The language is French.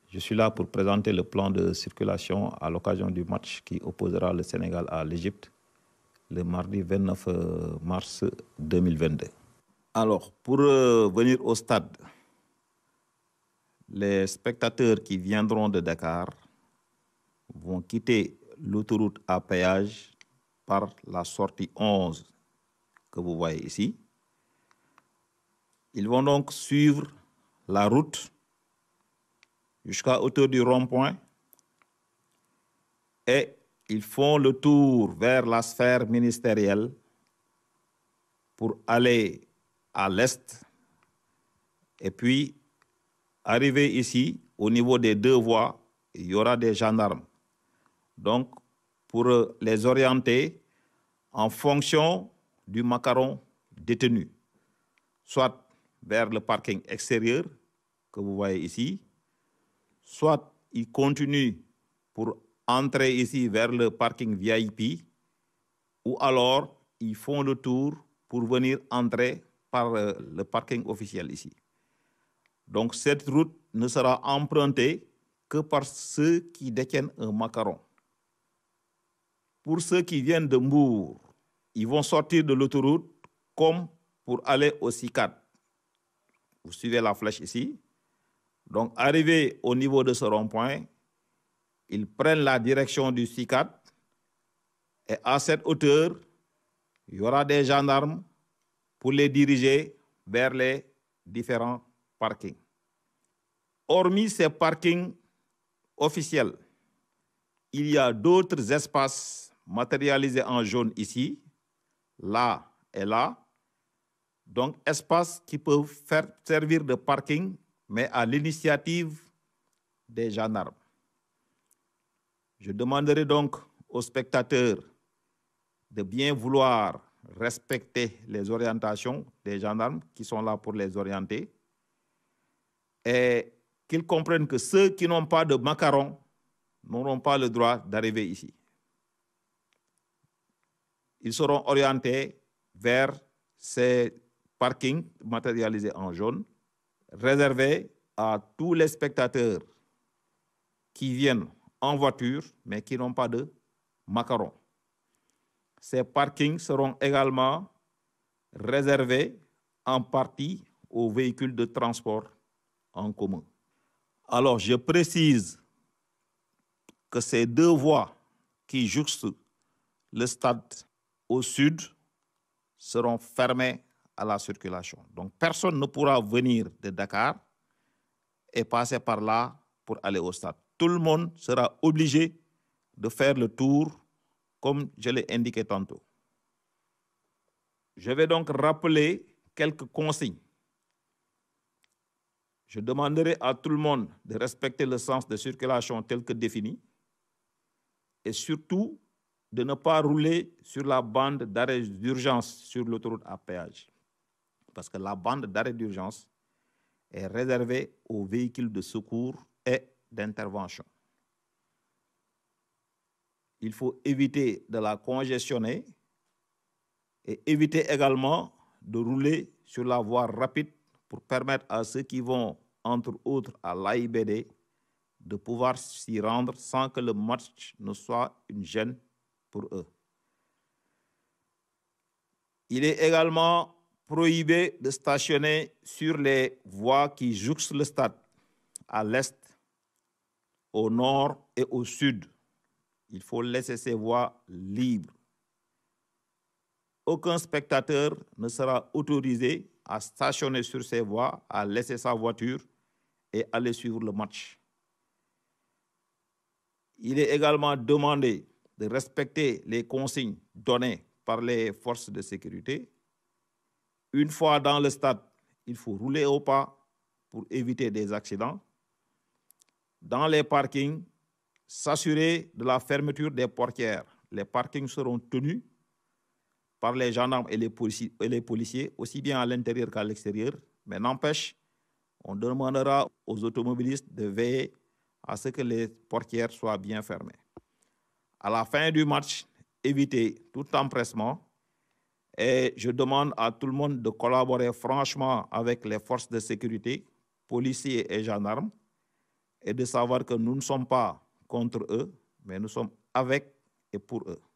Je suis là pour présenter le plan de circulation à l'occasion du match qui opposera le Sénégal à l'Égypte le mardi 29 mars 2022. Alors, pour venir au stade, les spectateurs qui viendront de Dakar vont quitter l'autoroute à péage par la sortie 11 que vous voyez ici. Ils vont donc suivre la route jusqu'à hauteur du rond-point et ils font le tour vers la sphère ministérielle pour aller à l'est et puis arriver ici au niveau des deux voies, il y aura des gendarmes. Donc, pour les orienter en fonction du macaron détenu, soit vers le parking extérieur que vous voyez ici, soit ils continuent pour entrer ici vers le parking VIP, ou alors ils font le tour pour venir entrer par le parking officiel ici. Donc cette route ne sera empruntée que par ceux qui détiennent un macaron. Pour ceux qui viennent de Mbour, ils vont sortir de l'autoroute comme pour aller au CICAD. Vous suivez la flèche ici. Donc, arrivé au niveau de ce rond-point, ils prennent la direction du CICAD et à cette hauteur, il y aura des gendarmes pour les diriger vers les différents parkings. Hormis ces parkings officiels, il y a d'autres espaces matérialisés en jaune ici, là et là. Donc, espaces qui peuvent servir de parking, mais à l'initiative des gendarmes. Je demanderai donc aux spectateurs de bien vouloir respecter les orientations des gendarmes qui sont là pour les orienter et qu'ils comprennent que ceux qui n'ont pas de macaron n'auront pas le droit d'arriver ici. Ils seront orientés vers ces parkings matérialisés en jaune, réservés à tous les spectateurs qui viennent en voiture, mais qui n'ont pas de macaron. Ces parkings seront également réservés en partie aux véhicules de transport en commun. Alors, je précise que ces deux voies qui jouxtent le stade au sud seront fermées à la circulation. Donc, personne ne pourra venir de Dakar et passer par là pour aller au stade. Tout le monde sera obligé de faire le tour, comme je l'ai indiqué tantôt. Je vais donc rappeler quelques consignes. Je demanderai à tout le monde de respecter le sens de circulation tel que défini et surtout de ne pas rouler sur la bande d'arrêt d'urgence sur l'autoroute à péage. Parce que la bande d'arrêt d'urgence est réservée aux véhicules de secours et d'intervention. Il faut éviter de la congestionner et éviter également de rouler sur la voie rapide pour permettre à ceux qui vont, entre autres, à l'AIBD de pouvoir s'y rendre sans que le match ne soit une gêne pour eux. Il est également prohibé de stationner sur les voies qui jouxtent le stade, à l'est, au nord et au sud. Il faut laisser ces voies libres. Aucun spectateur ne sera autorisé à stationner sur ces voies, à laisser sa voiture et aller suivre le match. Il est également demandé de respecter les consignes données par les forces de sécurité. Une fois dans le stade, il faut rouler au pas pour éviter des accidents. Dans les parkings, s'assurer de la fermeture des portières. Les parkings seront tenus par les gendarmes et les policiers, aussi bien à l'intérieur qu'à l'extérieur. Mais n'empêche, on demandera aux automobilistes de veiller à ce que les portières soient bien fermées. À la fin du match, éviter tout empressement et je demande à tout le monde de collaborer franchement avec les forces de sécurité, policiers et gendarmes, et de savoir que nous ne sommes pas contre eux, mais nous sommes avec et pour eux.